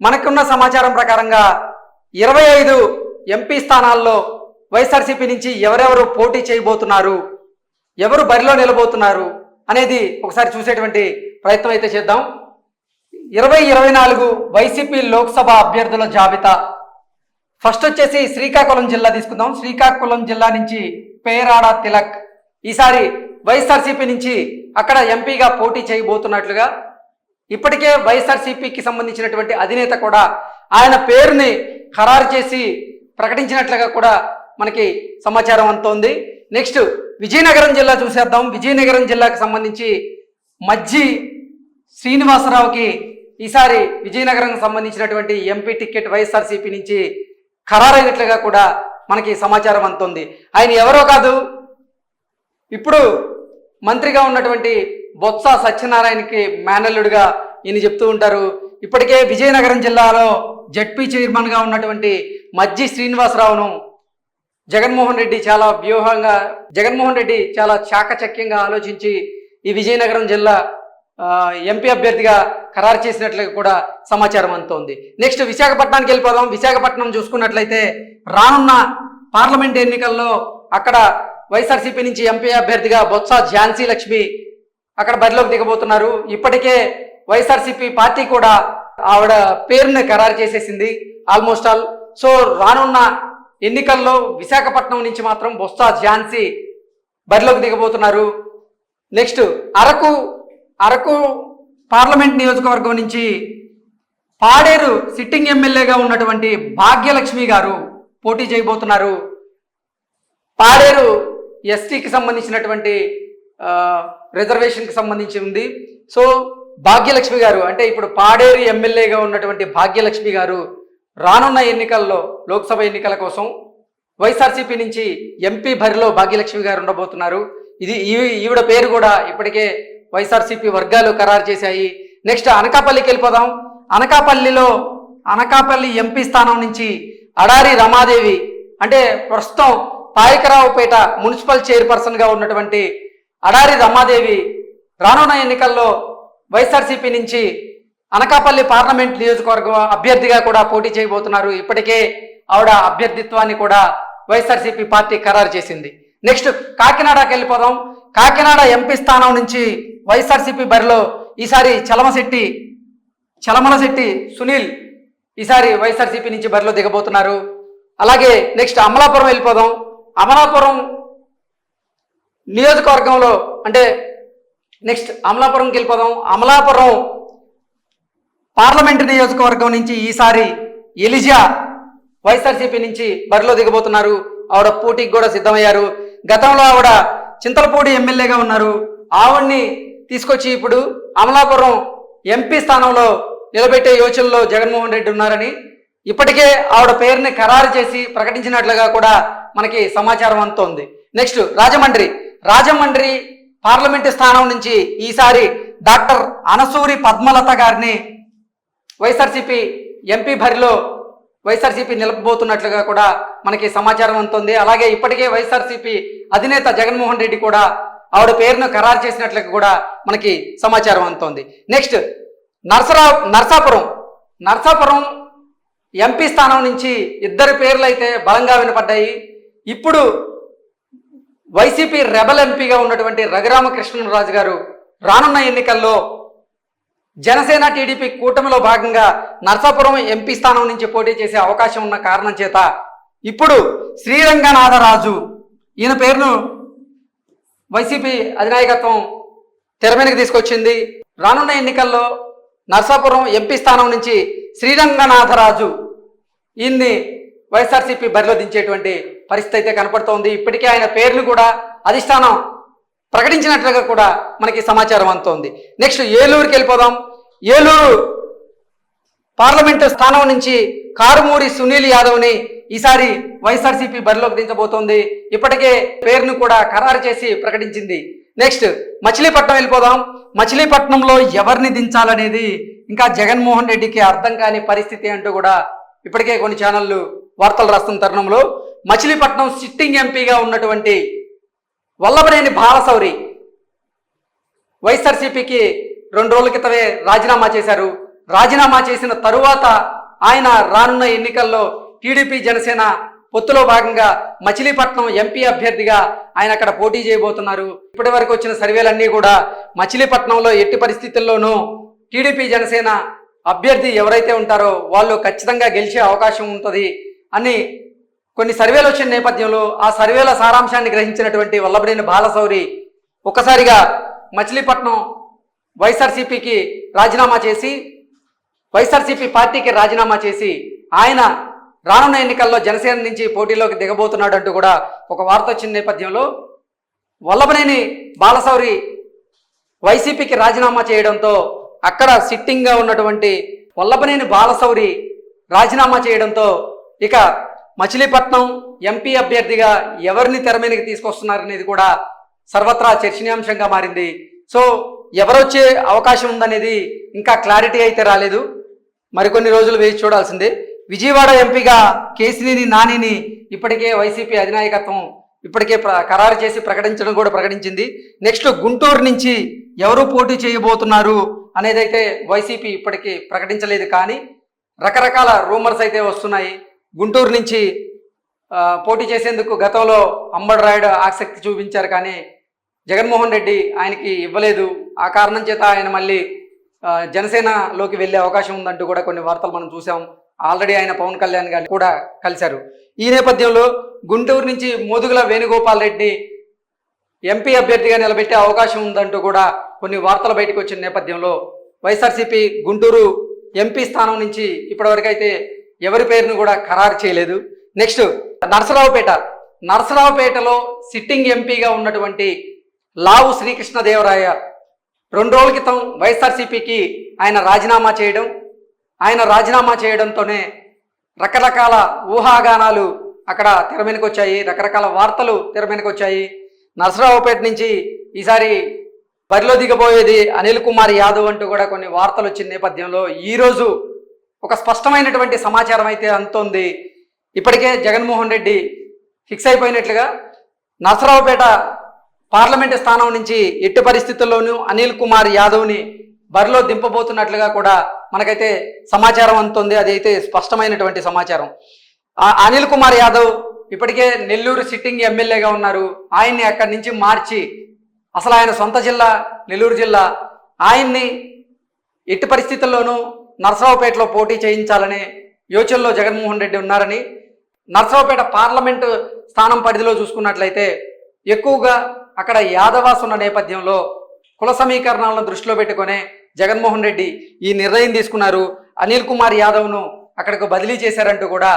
మనకున్న సమాచారం ప్రకారంగా 25 ఎంపీ స్థానాల్లో వైఎస్ఆర్సీపీ నుంచి ఎవరెవరు పోటీ చేయబోతున్నారు, ఎవరు బరిలో నిలబోతున్నారు అనేది ఒకసారి చూసేటువంటి ప్రయత్నం అయితే చేద్దాం. 2024 వైసీపీ లోక్సభ అభ్యర్థుల జాబితా. ఫస్ట్ వచ్చేసి శ్రీకాకుళం జిల్లా తీసుకుందాం. శ్రీకాకుళం జిల్లా నుంచి పేరాడ తిలక్ ఈసారి వైఎస్ఆర్సీపీ నుంచి అక్కడ ఎంపీగా పోటీ చేయబోతున్నట్లుగా ఇప్పటికే వైఎస్ఆర్సీపీకి సంబంధించినటువంటి అధినేత కూడా ఆయన పేరుని ఖరారు చేసి ప్రకటించినట్లుగా కూడా మనకి సమాచారం అందుతోంది. నెక్స్ట్ విజయనగరం జిల్లా చూసేద్దాం. విజయనగరం జిల్లాకు సంబంధించి మజ్జి శ్రీనివాసరావుకి ఈసారి విజయనగరం సంబంధించినటువంటి ఎంపీ టికెట్ వైఎస్ఆర్సీపీ నుంచి ఖరారైనట్లుగా కూడా మనకి సమాచారం అందుతోంది. ఆయన ఎవరో కాదు, ఇప్పుడు మంత్రిగా ఉన్నటువంటి బొత్స సత్యనారాయణకి మేనల్లుడిగా ఈయన చెప్తూ ఉంటారు. ఇప్పటికే విజయనగరం జిల్లాలో జడ్పీ చైర్మన్గా ఉన్నటువంటి మజ్జి శ్రీనివాసరావును జగన్మోహన్ రెడ్డి చాలా చాకచక్యంగా ఆలోచించి ఈ విజయనగరం జిల్లా ఎంపీ అభ్యర్థిగా ఖరారు చేసినట్లుగా కూడా సమాచారం అందుతోంది. నెక్స్ట్ విశాఖపట్నానికి వెళ్ళిపోదాం. విశాఖపట్నం చూసుకున్నట్లయితే రానున్న పార్లమెంట్ ఎన్నికల్లో అక్కడ వైఎస్ఆర్సీపీ నుంచి ఎంపీ అభ్యర్థిగా బొత్స ఝాన్సీ లక్ష్మి అక్కడ బరిలోకి దిగబోతున్నారు. ఇప్పటికే వైఎస్ఆర్సీపీ పార్టీ కూడా ఆవిడ పేరుని ఖరారు చేసేసింది ఆల్మోస్ట్ ఆల్. సో రానున్న ఎన్నికల్లో విశాఖపట్నం నుంచి మాత్రం బొత్స ఝాన్సీ బరిలోకి దిగబోతున్నారు. నెక్స్ట్ అరకు పార్లమెంట్ నియోజకవర్గం నుంచి పాడేరు సిట్టింగ్ ఎమ్మెల్యేగా ఉన్నటువంటి భాగ్యలక్ష్మి గారు పోటీ చేయబోతున్నారు. పాడేరు ఎస్టీకి సంబంధించినటువంటి రిజర్వేషన్కి సంబంధించి ఉంది. సో భాగ్యలక్ష్మి గారు అంటే ఇప్పుడు పాడేరు ఎమ్మెల్యేగా ఉన్నటువంటి భాగ్యలక్ష్మి గారు రానున్న ఎన్నికల్లో లోక్సభ ఎన్నికల కోసం వైఎస్ఆర్సీపీ నుంచి ఎంపీ బరిలో భాగ్యలక్ష్మి గారు ఉండబోతున్నారు. ఈవిడ పేరు కూడా ఇప్పటికే వైఎస్ఆర్సీపీ వర్గాలు ఖరారు చేశాయి. నెక్స్ట్ అనకాపల్లికి వెళ్ళిపోదాం. అనకాపల్లి ఎంపీ స్థానం నుంచి అడారి రమాదేవి అంటే ప్రస్తుతం పాయకరావుపేట మున్సిపల్ చైర్పర్సన్గా ఉన్నటువంటి అడారి రమాదేవి రానున్న ఎన్నికల్లో వైఎస్ఆర్సీపీ నుంచి అనకాపల్లి పార్లమెంట్ నియోజకవర్గం అభ్యర్థిగా కూడా పోటీ చేయబోతున్నారు. ఇప్పటికే ఆవిడ అభ్యర్థిత్వాన్ని కూడా వైఎస్ఆర్సీపీ పార్టీ ఖరారు చేసింది. నెక్స్ట్ కాకినాడకి వెళ్ళిపోదాం. కాకినాడ ఎంపీ స్థానం నుంచి వైఎస్ఆర్సీపీ బరిలో ఈసారి చలమలశెట్టి సునీల్ ఈసారి వైఎస్ఆర్సీపీ నుంచి బరిలో దిగబోతున్నారు. అలాగే నెక్స్ట్ అమలాపురం వెళ్ళిపోదాం. అమలాపురం నియోజకవర్గంలో అంటే నెక్స్ట్ అమలాపురంకి వెళ్ళిపోదాం. అమలాపురం పార్లమెంటు నియోజకవర్గం నుంచి ఈసారి ఎలిజా వైఎస్ఆర్సీపీ నుంచి బరిలో దిగబోతున్నారు. ఆవిడ పోటీకి కూడా సిద్ధమయ్యారు. గతంలో ఆవిడ చింతలపూడి ఎమ్మెల్యేగా ఉన్నారు. ఆవిడ్ని తీసుకొచ్చి ఇప్పుడు అమలాపురం ఎంపీ స్థానంలో నిలబెట్టే యోచనలో జగన్మోహన్ రెడ్డి ఉన్నారని ఇప్పటికే ఆవిడ పేరుని ఖరారు చేసి ప్రకటించినట్లుగా కూడా మనకి సమాచారం అందుతోంది. నెక్స్ట్ రాజమండ్రి పార్లమెంటు స్థానం నుంచి ఈసారి డాక్టర్ అనసూరి పద్మలత గారిని వైఎస్ఆర్సీపీ ఎంపీ బరిలో వైఎస్ఆర్సీపీ నిలపబోతున్నట్లుగా కూడా మనకి సమాచారం అందుతోంది. అలాగే ఇప్పటికే వైఎస్ఆర్సీపీ అధినేత జగన్మోహన్ రెడ్డి కూడా ఆవిడ పేరును ఖరారు చేసినట్లుగా కూడా మనకి సమాచారం అందుతోంది. నెక్స్ట్ నర్సాపురం ఎంపీ స్థానం నుంచి ఇద్దరు పేర్లు అయితే బలంగా వినపడ్డాయి. ఇప్పుడు వైసీపీ రెబల్ ఎంపీగా ఉన్నటువంటి రఘురామకృష్ణరాజు గారు రానున్న ఎన్నికల్లో జనసేన టీడీపీ కూటమిలో భాగంగా నర్సాపురం ఎంపీ స్థానం నుంచి పోటీ చేసే అవకాశం ఉన్న కారణం చేత ఇప్పుడు శ్రీరంగనాథరాజు ఈయన పేరును వైసీపీ అధినాయకత్వం తెర మీదకి తీసుకొచ్చింది. రానున్న ఎన్నికల్లో నర్సాపురం ఎంపీ స్థానం నుంచి శ్రీరంగనాథరాజు ఈయన్ని వైఎస్ఆర్సీపీ బరిలో దించేటువంటి పరిస్థితి అయితే కనపడుతోంది. ఇప్పటికే ఆయన పేరును కూడా అధిష్టానం ప్రకటించినట్లుగా కూడా మనకి సమాచారం అందుతోంది. నెక్స్ట్ ఏలూరుకి వెళ్ళిపోదాం. ఏలూరు పార్లమెంటు స్థానం నుంచి కారుమూరి సునీల్ యాదవ్ని ఈసారి వైఎస్ఆర్సీపీ బరిలోకి దించబోతోంది. ఇప్పటికే పేరును కూడా ఖరారు చేసి ప్రకటించింది. నెక్స్ట్ మచిలీపట్నం వెళ్ళిపోదాం. మచిలీపట్నంలో ఎవరిని దించాలనేది ఇంకా జగన్మోహన్ రెడ్డికి అర్థం కాని పరిస్థితి అంటూ కూడా ఇప్పటికే కొన్ని ఛానళ్ళు వార్తలు రాస్తున్న తరుణంలో మచిలీపట్నం సిట్టింగ్ ఎంపీగా ఉన్నటువంటి వల్లభనేని బాలశౌరి వైఎస్ఆర్సీపీకి 2 రోజుల క్రితమే రాజీనామా చేశారు. రాజీనామా చేసిన తరువాత ఆయన రానున్న ఎన్నికల్లో టీడీపీ జనసేన పొత్తులో భాగంగా మచిలీపట్నం ఎంపీ అభ్యర్థిగా ఆయన అక్కడ పోటీ చేయబోతున్నారు. ఇప్పటి వరకు వచ్చిన సర్వేలన్నీ కూడా మచిలీపట్నంలో ఎట్టి పరిస్థితుల్లోనూ టీడీపీ జనసేన అభ్యర్థి ఎవరైతే ఉంటారో వాళ్ళు ఖచ్చితంగా గెలిచే అవకాశం ఉంటుంది అని కొన్ని సర్వేలు వచ్చిన నేపథ్యంలో ఆ సర్వేల సారాంశాన్ని గ్రహించినటువంటి వల్లభనేని బాలశౌరి ఒక్కసారిగా మచిలీపట్నం వైఎస్ఆర్సీపీకి రాజీనామా చేసి వైఎస్ఆర్సీపీ పార్టీకి రాజీనామా చేసి ఆయన రానున్న ఎన్నికల్లో జనసేన నుంచి పోటీలోకి దిగబోతున్నాడు అంటూ కూడా ఒక వార్త వచ్చిన నేపథ్యంలో వల్లభనేని బాలశౌరి వైసీపీకి రాజీనామా చేయడంతో అక్కడ సిట్టింగ్గా ఉన్నటువంటి వల్లభనేని బాలశౌరి రాజీనామా చేయడంతో ఇక మచిలీపట్నం ఎంపీ అభ్యర్థిగా ఎవరిని తెర మీదకి తీసుకొస్తున్నారనేది కూడా సర్వత్రా చర్చనీయాంశంగా మారింది. సో ఎవరొచ్చే అవకాశం ఉందనేది ఇంకా క్లారిటీ అయితే రాలేదు, మరికొన్ని రోజులు వేచి చూడాల్సిందే. విజయవాడ ఎంపీగా కేసినేని నానిని ఇప్పటికే వైసీపీ అధినాయకత్వం ఇప్పటికే ఖరారు చేసి ప్రకటించింది. నెక్స్ట్ గుంటూరు నుంచి ఎవరు పోటీ చేయబోతున్నారు అనేదైతే వైసీపీ ఇప్పటికీ ప్రకటించలేదు, కానీ రకరకాల రూమర్స్ అయితే వస్తున్నాయి. గుంటూరు నుంచి పోటీ చేసేందుకు గతంలో అంబడి రాయుడు ఆసక్తి చూపించారు, కానీ జగన్మోహన్ రెడ్డి ఆయనకి ఇవ్వలేదు. ఆ కారణం చేత ఆయన మళ్ళీ జనసేనలోకి వెళ్ళే అవకాశం ఉందంటూ కూడా కొన్ని వార్తలు మనం చూసాం. ఆల్రెడీ ఆయన పవన్ కళ్యాణ్ గారిని కూడా కలిశారు. ఈ నేపథ్యంలో గుంటూరు నుంచి మోదుగుల వేణుగోపాల్ రెడ్డి ఎంపీ అభ్యర్థిగా నిలబెట్టే అవకాశం ఉందంటూ కూడా కొన్ని వార్తలు బయటకు వచ్చిన నేపథ్యంలో వైఎస్ఆర్సీపీ గుంటూరు ఎంపీ స్థానం నుంచి ఇప్పటివరకు అయితే ఎవరి పేరును కూడా ఖరారు చేయలేదు. నెక్స్ట్ నరసరావుపేటలో సిట్టింగ్ ఎంపీగా ఉన్నటువంటి లావు శ్రీకృష్ణదేవరాయ 2 రోజుల క్రితం వైఎస్ఆర్సీపీకి ఆయన రాజీనామా చేయడంతోనే రకరకాల ఊహాగానాలు అక్కడ తెర మీదకి వచ్చాయి, రకరకాల వార్తలు తెర మీదకి వచ్చాయి. నరసరావుపేట నుంచి ఈసారి బరిలో దిగబోయేది అనిల్ కుమార్ యాదవ్ అంటూ కూడా కొన్ని వార్తలు వచ్చిన నేపథ్యంలో ఈరోజు ఒక స్పష్టమైనటువంటి సమాచారం అయితే అందుతోంది. ఇప్పటికే జగన్మోహన్ రెడ్డి ఫిక్స్ అయిపోయినట్లుగా నరసరావుపేట పార్లమెంటు స్థానం నుంచి ఎట్టి పరిస్థితుల్లోనూ అనిల్ కుమార్ యాదవ్ని బరిలో దింపబోతున్నట్లుగా కూడా మనకైతే సమాచారం అందుతుంది. అదైతే స్పష్టమైనటువంటి సమాచారం. అనిల్ కుమార్ యాదవ్ ఇప్పటికే నెల్లూరు సిట్టింగ్ ఎమ్మెల్యేగా ఉన్నారు. ఆయన్ని అక్కడి నుంచి మార్చి అసలు ఆయన సొంత జిల్లా నెల్లూరు జిల్లా, ఆయన్ని ఎట్టి పరిస్థితుల్లోనూ నరసరావుపేటలో పోటీ చేయించాలనే యోచనలో జగన్మోహన్ రెడ్డి ఉన్నారని, నరసరావుపేట పార్లమెంటు స్థానం పరిధిలో చూసుకున్నట్లయితే ఎక్కువగా అక్కడ యాదవాస్ ఉన్న నేపథ్యంలో కుల సమీకరణాలను దృష్టిలో పెట్టుకునే జగన్మోహన్ రెడ్డి ఈ నిర్ణయం తీసుకున్నారు. అనిల్ కుమార్ యాదవ్ను అక్కడికి బదిలీ చేశారంటూ కూడా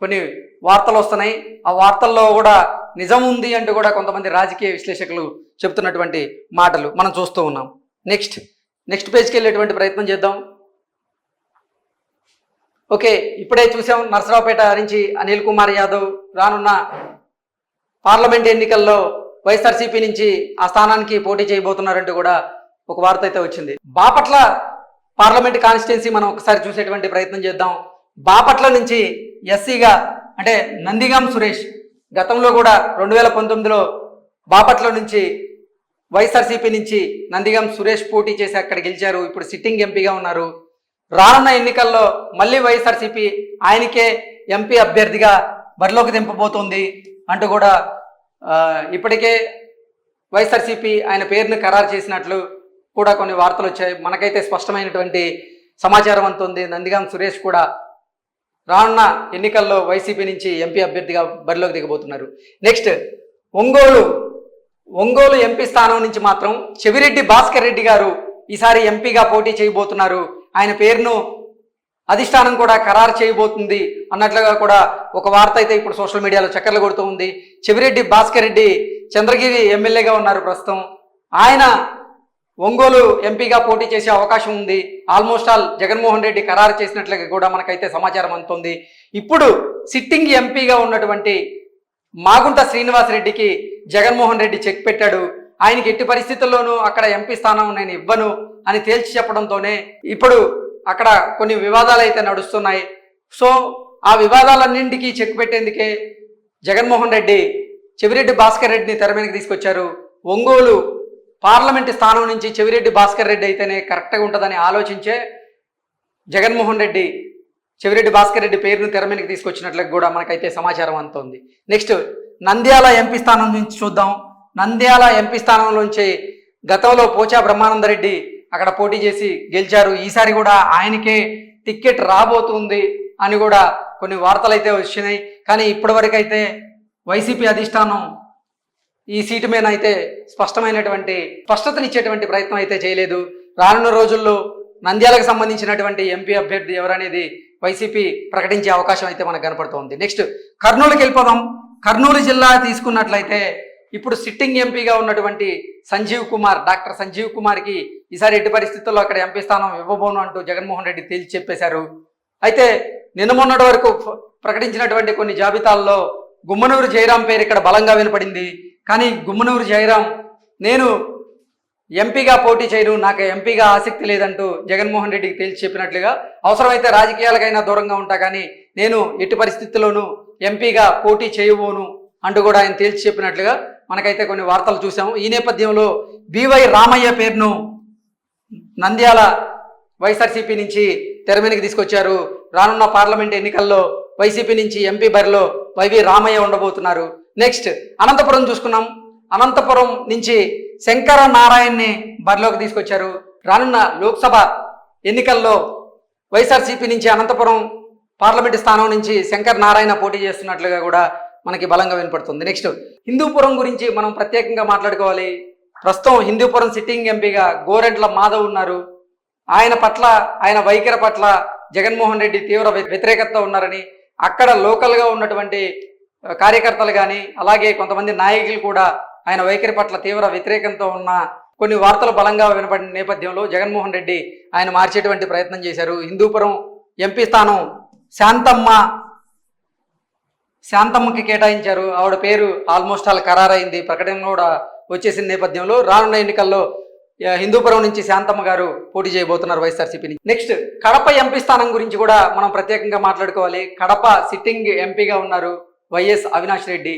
కొన్ని వార్తలు వస్తున్నాయి. ఆ వార్తల్లో కూడా నిజం ఉంది అంటూ కూడా కొంతమంది రాజకీయ విశ్లేషకులు చెబుతున్నటువంటి మాటలు మనం చూస్తూ ఉన్నాం. నెక్స్ట్ పేజ్కి వెళ్ళేటువంటి ప్రయత్నం చేద్దాం. ఓకే, ఇప్పుడే చూసాం నరసరావుపేట నుంచి అనిల్ కుమార్ యాదవ్ రానున్న పార్లమెంట్ ఎన్నికల్లో వైఎస్ఆర్సీపీ నుంచి ఆ స్థానానికి పోటీ చేయబోతున్నారంటూ కూడా ఒక వార్త అయితే వచ్చింది. బాపట్ల పార్లమెంట్ కాన్స్టిట్యున్సీ మనం ఒకసారి చూసేటువంటి ప్రయత్నం చేద్దాం. బాపట్ల నుంచి ఎస్సీగా అంటే నందిగాం సురేష్ గతంలో కూడా 2019లో బాపట్ల నుంచి వైఎస్ఆర్సీపీ నుంచి నందిగాం సురేష్ పోటీ చేసి అక్కడ గెలిచారు. ఇప్పుడు సిట్టింగ్ ఎంపీగా ఉన్నారు. రానున్న ఎన్నికల్లో మళ్ళీ వైఎస్ఆర్సీపీ ఆయనకే ఎంపీ అభ్యర్థిగా బరిలోకి దింపబోతోంది అంటూ కూడా ఇప్పటికే వైఎస్ఆర్సీపీ ఆయన పేరును ఖరారు చేసినట్లు కూడా కొన్ని వార్తలు వచ్చాయి. మనకైతే స్పష్టమైనటువంటి సమాచారం అందుతుంది. నందిగాం సురేష్ కూడా రానున్న ఎన్నికల్లో వైసీపీ నుంచి ఎంపీ అభ్యర్థిగా బరిలోకి దిగబోతున్నారు. నెక్స్ట్ ఒంగోలు ఎంపీ స్థానం నుంచి మాత్రం చెవిరెడ్డి భాస్కర్ రెడ్డి గారు ఈసారి ఎంపీగా పోటీ చేయబోతున్నారు. ఆయన పేరును అధిష్టానం కూడా ఖరారు చేయబోతుంది అన్నట్లుగా కూడా ఒక వార్త అయితే ఇప్పుడు సోషల్ మీడియాలో చక్కర్లు కొడుతూ ఉంది. చెవిరెడ్డి భాస్కర్ రెడ్డి చంద్రగిరి ఎమ్మెల్యేగా ఉన్నారు ప్రస్తుతం. ఆయన ఒంగోలు ఎంపీగా పోటీ చేసే అవకాశం ఉంది. ఆల్మోస్ట్ ఆల్ జగన్మోహన్ రెడ్డి ఖరారు చేసినట్లుగా కూడా మనకైతే సమాచారం అందుతుంది. ఇప్పుడు సిట్టింగ్ ఎంపీగా ఉన్నటువంటి మాగుంట శ్రీనివాసరెడ్డికి జగన్మోహన్ రెడ్డి చెక్ పెట్టాడు. ఆయనకి ఎట్టి పరిస్థితుల్లోనూ అక్కడ ఎంపీ స్థానం నేను ఇవ్వను అని తేల్చి చెప్పడంతోనే ఇప్పుడు అక్కడ కొన్ని వివాదాలు అయితే నడుస్తున్నాయి. సో ఆ వివాదాలన్నింటికీ చెక్ పెట్టేందుకే జగన్మోహన్ రెడ్డి చెవిరెడ్డి భాస్కర్ రెడ్డిని తెర మీదకి తీసుకొచ్చారు. ఒంగోలు పార్లమెంటు స్థానం నుంచి చెవిరెడ్డి భాస్కర్ రెడ్డి అయితేనే కరెక్ట్గా ఉంటుందని ఆలోచించే జగన్మోహన్ రెడ్డి చెవిరెడ్డి భాస్కర్ రెడ్డి పేరును తెర మీదకి తీసుకొచ్చినట్లు కూడా మనకైతే సమాచారం అందుతోంది. నెక్స్ట్ నంద్యాల ఎంపీ స్థానం నుంచి చూద్దాం. నంద్యాల ఎంపీ స్థానం నుంచి గతంలో పోచా బ్రహ్మానందరెడ్డి అక్కడ పోటీ చేసి గెలిచారు. ఈసారి కూడా ఆయనకే టికెట్ రాబోతుంది అని కూడా కొన్ని వార్తలు అయితే వచ్చినాయి. కానీ ఇప్పటివరకు అయితే వైసీపీ అధిష్టానం ఈ సీటు మీద అయితే స్పష్టతనిచ్చేటువంటి ప్రయత్నం అయితే చేయలేదు. రానున్న రోజుల్లో నంద్యాలకు సంబంధించినటువంటి ఎంపీ అభ్యర్థి ఎవరనేది వైసీపీ ప్రకటించే అవకాశం అయితే మనకు కనపడుతోంది. నెక్స్ట్ కర్నూలుకి వెళ్ళిపోదాం. కర్నూలు జిల్లా తీసుకున్నట్లయితే ఇప్పుడు సిట్టింగ్ ఎంపీగా ఉన్నటువంటి డాక్టర్ సంజీవ్ కుమార్కి ఈసారి ఎట్టి పరిస్థితుల్లో అక్కడ ఎంపీ స్థానం ఇవ్వబోను అంటూ జగన్మోహన్ రెడ్డి తేల్చి చెప్పేశారు. అయితే నిన్న మొన్నటి వరకు ప్రకటించినటువంటి కొన్ని జాబితాల్లో గుమ్మనూరు జయరాం పేరు ఇక్కడ బలంగా వినపడింది. కానీ గుమ్మనూరు జయరాం నేను ఎంపీగా పోటీ చేయను, నాకు ఎంపీగా ఆసక్తి లేదంటూ జగన్మోహన్ రెడ్డికి తేల్చి చెప్పినట్లుగా, అవసరమైతే రాజకీయాలకైనా దూరంగా ఉంటా కానీ నేను ఎట్టి పరిస్థితుల్లోనూ ఎంపీగా పోటీ చేయబోను అంటూ కూడా ఆయన తేల్చి చెప్పినట్లుగా మనకైతే కొన్ని వార్తలు చూసాము. ఈ నేపథ్యంలో బివై రామయ్య పేరును నంద్యాల వైఎస్ఆర్సీపీ నుంచి తెర మీదకి తీసుకొచ్చారు. రానున్న పార్లమెంట్ ఎన్నికల్లో వైసీపీ నుంచి ఎంపీ బరిలో వైవి రామయ్య ఉండబోతున్నారు. నెక్స్ట్ అనంతపురం చూసుకున్నాం. అనంతపురం నుంచి శంకర నారాయణని బరిలోకి తీసుకొచ్చారు. రానున్న లోక్సభ ఎన్నికల్లో వైఎస్ఆర్సీపీ నుంచి అనంతపురం పార్లమెంటు స్థానం నుంచి శంకర్ నారాయణ పోటీ చేస్తున్నట్లుగా కూడా మనకి బలంగా వినపడుతుంది. నెక్స్ట్ హిందూపురం గురించి మనం ప్రత్యేకంగా మాట్లాడుకోవాలి. ప్రస్తుతం హిందూపురం సిట్టింగ్ ఎంపీగా గోరెంట్ల మాధవ్ ఉన్నారు. ఆయన వైఖరి పట్ల జగన్మోహన్ రెడ్డి తీవ్ర వ్యతిరేకతతో ఉన్నారని, అక్కడ లోకల్గా ఉన్నటువంటి కార్యకర్తలు కానీ అలాగే కొంతమంది నాయకులు కూడా ఆయన వైఖరి పట్ల తీవ్ర వ్యతిరేకంతో ఉన్న కొన్ని వార్తలు బలంగా వినపడిన నేపథ్యంలో జగన్మోహన్ రెడ్డి ఆయన మార్చేటువంటి ప్రయత్నం చేశారు. హిందూపురం ఎంపీ స్థానం శాంతమ్మకి కేటాయించారు. ఆవిడ పేరు ఆల్మోస్ట్ ఖరారైంది, ప్రకటన కూడా వచ్చేసిన నేపథ్యంలో రానున్న ఎన్నికల్లో హిందూపురం నుంచి శాంతమ్మ గారు పోటీ చేయబోతున్నారు వైఎస్ఆర్సీపీని. నెక్స్ట్ కడప ఎంపీ స్థానం గురించి కూడా మనం ప్రత్యేకంగా మాట్లాడుకోవాలి. కడప సిట్టింగ్ ఎంపీగా ఉన్నారు వైఎస్ అవినాష్ రెడ్డి.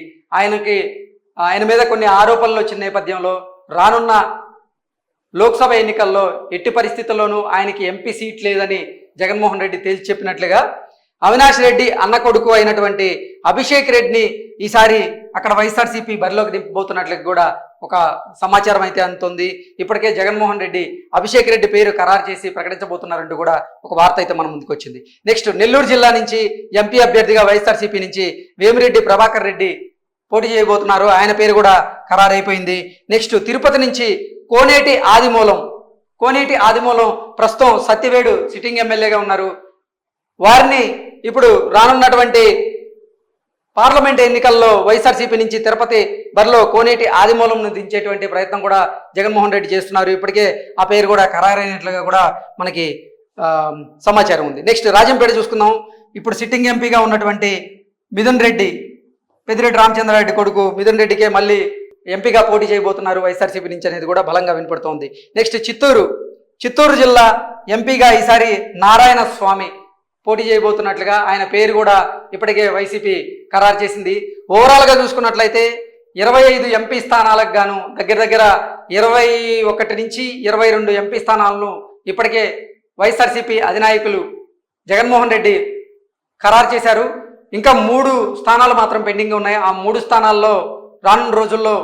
ఆయన మీద కొన్ని ఆరోపణలు వచ్చిన నేపథ్యంలో రానున్న లోక్సభ ఎన్నికల్లో ఎట్టి పరిస్థితుల్లోనూ ఆయనకి ఎంపీ సీట్ లేదని జగన్మోహన్ రెడ్డి తేల్చి చెప్పినట్లుగా, అవినాష్ రెడ్డి అన్న కొడుకు అయినటువంటి అభిషేక్ రెడ్డిని ఈసారి అక్కడ వైఎస్ఆర్సీపీ బరిలోకి దింపబోతున్నట్లు కూడా ఒక సమాచారం అయితే అందుతుంది. ఇప్పటికే జగన్మోహన్ రెడ్డి అభిషేక్ రెడ్డి పేరు ఖరారు చేసి ప్రకటించబోతున్నారంటూ కూడా ఒక వార్త అయితే మన ముందుకు వచ్చింది. నెక్స్ట్ నెల్లూరు జిల్లా నుంచి ఎంపీ అభ్యర్థిగా వైఎస్ఆర్సీపీ నుంచి వేమిరెడ్డి ప్రభాకర్ రెడ్డి పోటీ చేయబోతున్నారు. ఆయన పేరు కూడా ఖరారైపోయింది. నెక్స్ట్ తిరుపతి నుంచి కోనేటి ఆదిమూలం ప్రస్తుతం సత్యవేడు సిట్టింగ్ ఎమ్మెల్యేగా ఉన్నారు. వారిని ఇప్పుడు రానున్నటువంటి పార్లమెంట్ ఎన్నికల్లో వైఎస్ఆర్సీపీ నుంచి తిరుపతి బరిలో కోనేటి ఆదిమూలంను దించేటువంటి ప్రయత్నం కూడా జగన్మోహన్ రెడ్డి చేస్తున్నారు. ఇప్పటికే ఆ పేరు కూడా ఖరారైనట్లుగా కూడా మనకి సమాచారం ఉంది. నెక్స్ట్ రాజంపేట చూసుకుందాం. ఇప్పుడు సిట్టింగ్ ఎంపీగా ఉన్నటువంటి మిథున్ రెడ్డి, పెద్దిరెడ్డి రామచంద్రారెడ్డి కొడుకు మిథున్ రెడ్డికే మళ్ళీ ఎంపీగా పోటీ చేయబోతున్నారు వైఎస్ఆర్సీపీ నుంచి అనేది కూడా బలంగా వినపడుతోంది. నెక్స్ట్ చిత్తూరు జిల్లా ఎంపీగా ఈసారి నారాయణ స్వామి పోటీ చేయబోతున్నట్లుగా ఆయన పేరు కూడా ఇప్పటికే వైసీపీ ఖరారు చేసింది. ఓవరాల్గా చూసుకున్నట్లయితే 25 ఎంపీ స్థానాలకు గాను దగ్గర 21 నుంచి 22 ఎంపీ స్థానాలను ఇప్పటికే వైఎస్ఆర్సీపీ అధినాయకులు జగన్మోహన్ రెడ్డి ఖరారు చేశారు. ఇంకా 3 స్థానాలు మాత్రం పెండింగ్ ఉన్నాయి. ఆ 3 స్థానాల్లో రానున్న రోజుల్లో